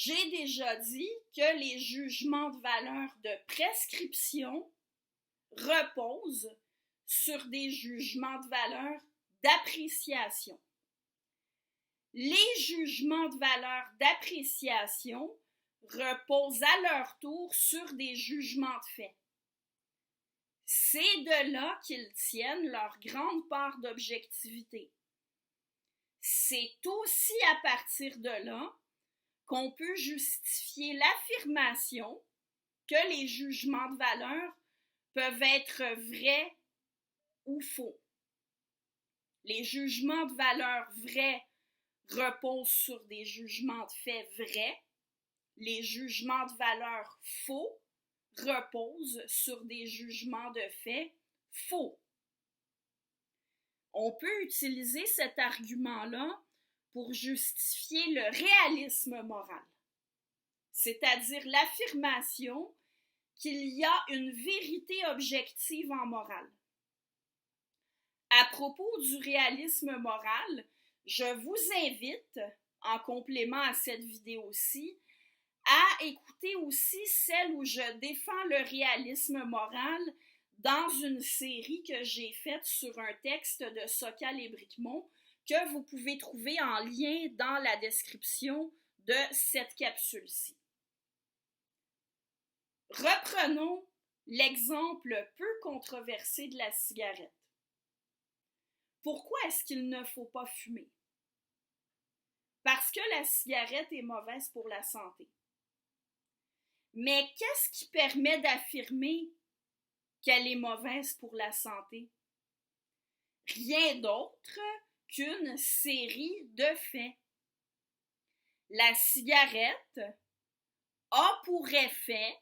J'ai déjà dit que les jugements de valeur de prescription reposent sur des jugements de valeur d'appréciation. Les jugements de valeur d'appréciation reposent à leur tour sur des jugements de fait. C'est de là qu'ils tiennent leur grande part d'objectivité. C'est aussi à partir de là qu'on peut justifier l'affirmation que les jugements de valeur peuvent être vrais ou faux. Les jugements de valeur vrais reposent sur des jugements de fait vrais. Les jugements de valeur faux reposent sur des jugements de fait faux. On peut utiliser cet argument-là pour justifier le réalisme moral, c'est-à-dire l'affirmation qu'il y a une vérité objective en morale. À propos du réalisme moral, je vous invite, en complément à cette vidéo-ci, à écouter aussi celle où je défends le réalisme moral dans une série que j'ai faite sur un texte de Sokal et Bricmont que vous pouvez trouver en lien dans la description de cette capsule-ci. Reprenons l'exemple peu controversé de la cigarette. Pourquoi est-ce qu'il ne faut pas fumer? Parce que la cigarette est mauvaise pour la santé. Mais qu'est-ce qui permet d'affirmer qu'elle est mauvaise pour la santé? Rien d'autre qu'une série de faits. La cigarette a pour effet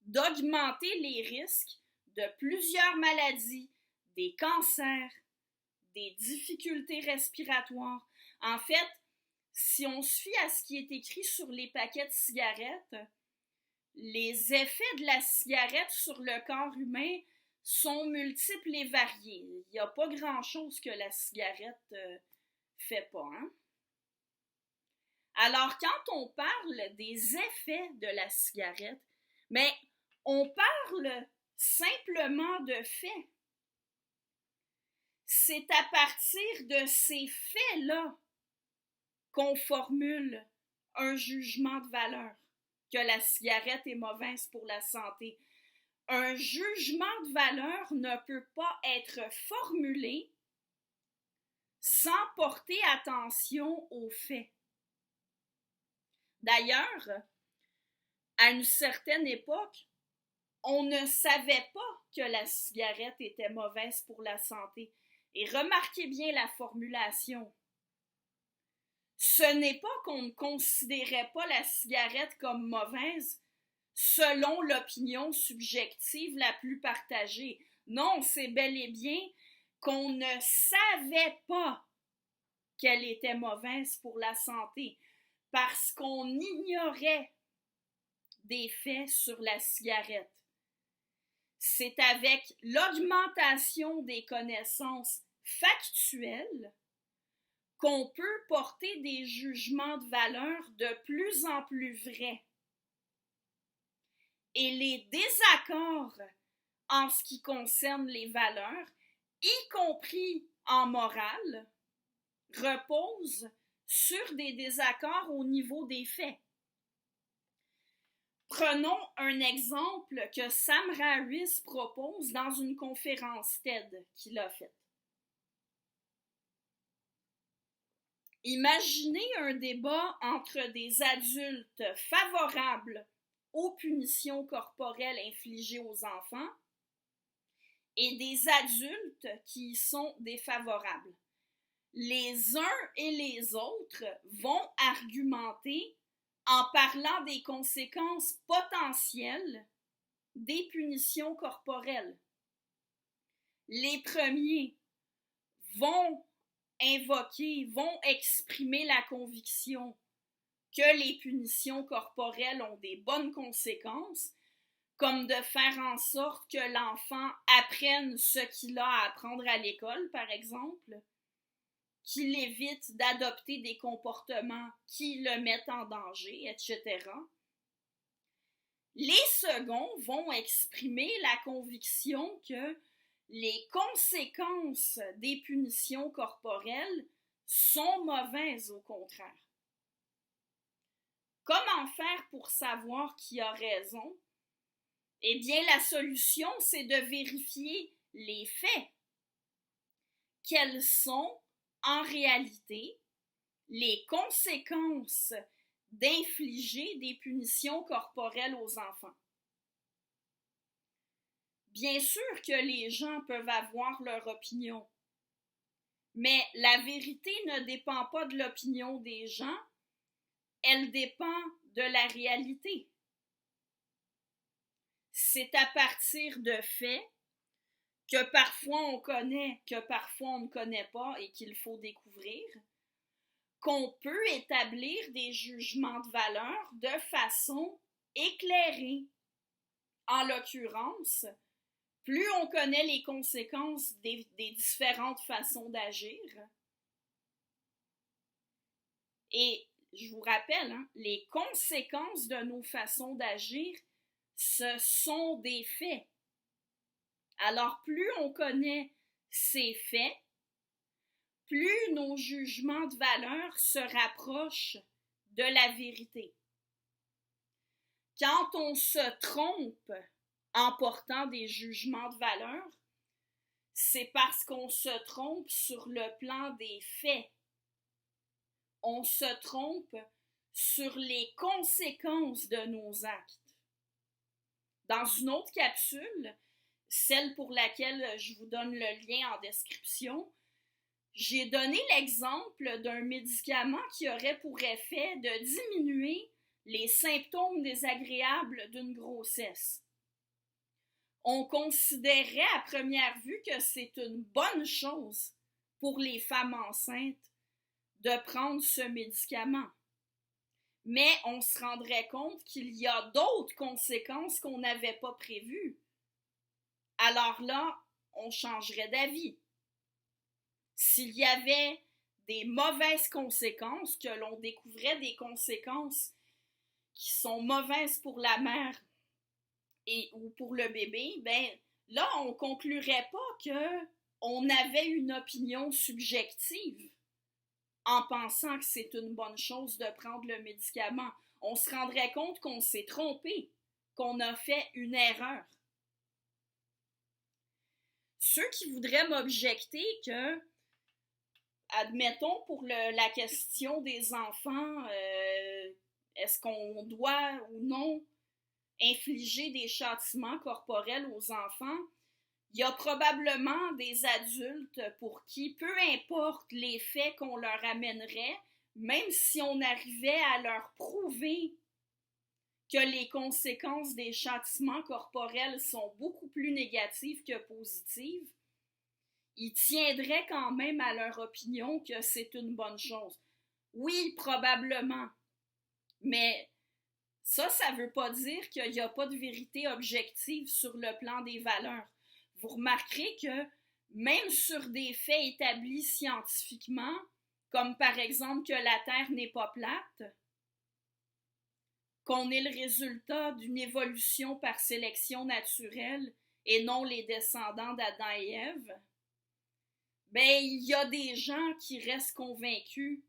d'augmenter les risques de plusieurs maladies, des cancers, des difficultés respiratoires. En fait, si on se fie à ce qui est écrit sur les paquets de cigarettes, les effets de la cigarette sur le corps humain sont multiples et variés. Il n'y a pas grand-chose que la cigarette fait pas, hein? Alors, quand on parle des effets de la cigarette, mais on parle simplement de faits. C'est à partir de ces faits-là qu'on formule un jugement de valeur, que la cigarette est mauvaise pour la santé. Un jugement de valeur ne peut pas être formulé sans porter attention aux faits. D'ailleurs, à une certaine époque, on ne savait pas que la cigarette était mauvaise pour la santé. Et remarquez bien la formulation. Ce n'est pas qu'on ne considérait pas la cigarette comme mauvaise selon l'opinion subjective la plus partagée. Non, c'est bel et bien qu'on ne savait pas qu'elle était mauvaise pour la santé parce qu'on ignorait des faits sur la cigarette. C'est avec l'augmentation des connaissances factuelles qu'on peut porter des jugements de valeur de plus en plus vrais. Et les désaccords en ce qui concerne les valeurs, y compris en morale, reposent sur des désaccords au niveau des faits. Prenons un exemple que Sam Harris propose dans une conférence TED qu'il a faite. Imaginez un débat entre des adultes favorables aux punitions corporelles infligées aux enfants et des adultes qui y sont défavorables. Les uns et les autres vont argumenter en parlant des conséquences potentielles des punitions corporelles. Les premiers vont exprimer la conviction que les punitions corporelles ont des bonnes conséquences, comme de faire en sorte que l'enfant apprenne ce qu'il a à apprendre à l'école, par exemple, qu'il évite d'adopter des comportements qui le mettent en danger, etc. Les seconds vont exprimer la conviction que les conséquences des punitions corporelles sont mauvaises au contraire. Comment faire pour savoir qui a raison? Eh bien, la solution, c'est de vérifier les faits. Quelles sont, en réalité, les conséquences d'infliger des punitions corporelles aux enfants? Bien sûr que les gens peuvent avoir leur opinion, mais la vérité ne dépend pas de l'opinion des gens, elle dépend de la réalité. C'est à partir de faits que parfois on connaît, que parfois on ne connaît pas et qu'il faut découvrir, qu'on peut établir des jugements de valeur de façon éclairée. En l'occurrence, plus on connaît les conséquences des différentes façons d'agir, et je vous rappelle, les conséquences de nos façons d'agir, ce sont des faits. Alors, plus on connaît ces faits, plus nos jugements de valeur se rapprochent de la vérité. Quand on se trompe en portant des jugements de valeur, c'est parce qu'on se trompe sur le plan des faits. On se trompe sur les conséquences de nos actes. Dans une autre capsule, celle pour laquelle je vous donne le lien en description, j'ai donné l'exemple d'un médicament qui aurait pour effet de diminuer les symptômes désagréables d'une grossesse. On considérait à première vue que c'est une bonne chose pour les femmes enceintes de prendre ce médicament. Mais on se rendrait compte qu'il y a d'autres conséquences qu'on n'avait pas prévues. Alors là, on changerait d'avis. S'il y avait des mauvaises conséquences, que l'on découvrait des conséquences qui sont mauvaises pour la mère ou pour le bébé, ben là, on conclurait pas qu'on avait une opinion subjective en pensant que c'est une bonne chose de prendre le médicament. On se rendrait compte qu'on s'est trompé, qu'on a fait une erreur. Ceux qui voudraient m'objecter que, admettons pour la question des enfants, est-ce qu'on doit ou non infliger des châtiments corporels aux enfants? Il y a probablement des adultes pour qui, peu importe les faits qu'on leur amènerait, même si on arrivait à leur prouver que les conséquences des châtiments corporels sont beaucoup plus négatives que positives, ils tiendraient quand même à leur opinion que c'est une bonne chose. Oui, probablement, mais ça ne veut pas dire qu'il n'y a pas de vérité objective sur le plan des valeurs. Vous remarquerez que même sur des faits établis scientifiquement, comme par exemple que la Terre n'est pas plate, qu'on est le résultat d'une évolution par sélection naturelle et non les descendants d'Adam et Ève, ben il y a des gens qui restent convaincus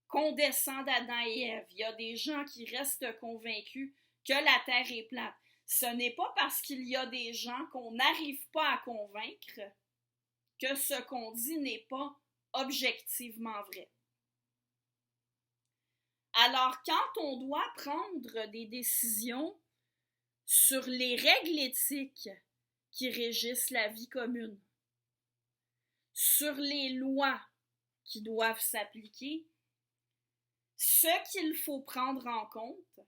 qu'on descend d'Adam et Ève. Il y a des gens qui restent convaincus que la Terre est plate. Ce n'est pas parce qu'il y a des gens qu'on n'arrive pas à convaincre que ce qu'on dit n'est pas objectivement vrai. Alors, quand on doit prendre des décisions sur les règles éthiques qui régissent la vie commune, sur les lois qui doivent s'appliquer, ce qu'il faut prendre en compte,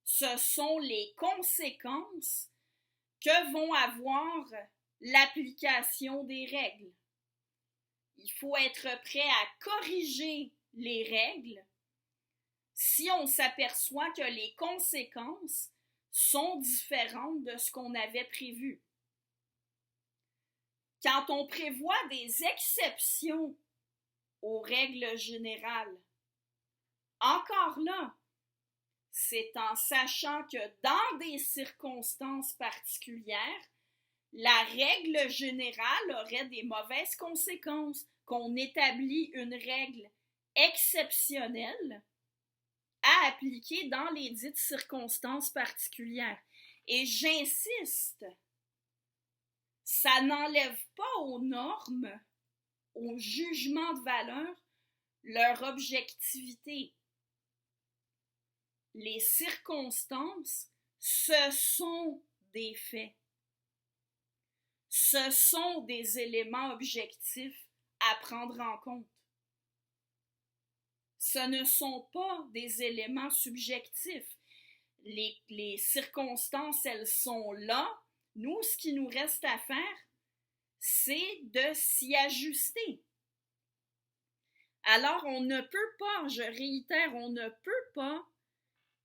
ce sont les conséquences que vont avoir l'application des règles. Il faut être prêt à corriger les règles si on s'aperçoit que les conséquences sont différentes de ce qu'on avait prévu. Quand on prévoit des exceptions aux règles générales. Encore là, c'est en sachant que dans des circonstances particulières, la règle générale aurait des mauvaises conséquences, qu'on établit une règle exceptionnelle à appliquer dans les dites circonstances particulières. Et j'insiste, ça n'enlève pas aux normes, au jugement de valeur, leur objectivité. Les circonstances, ce sont des faits. Ce sont des éléments objectifs à prendre en compte. Ce ne sont pas des éléments subjectifs. Les circonstances, elles sont là. Nous, ce qui nous reste à faire, c'est de s'y ajuster. Alors, on ne peut pas, je réitère, on ne peut pas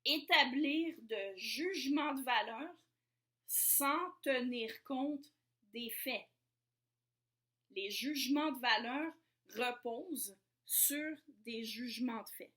établir de jugement de valeur sans tenir compte des faits. Les jugements de valeur reposent sur des jugements de faits.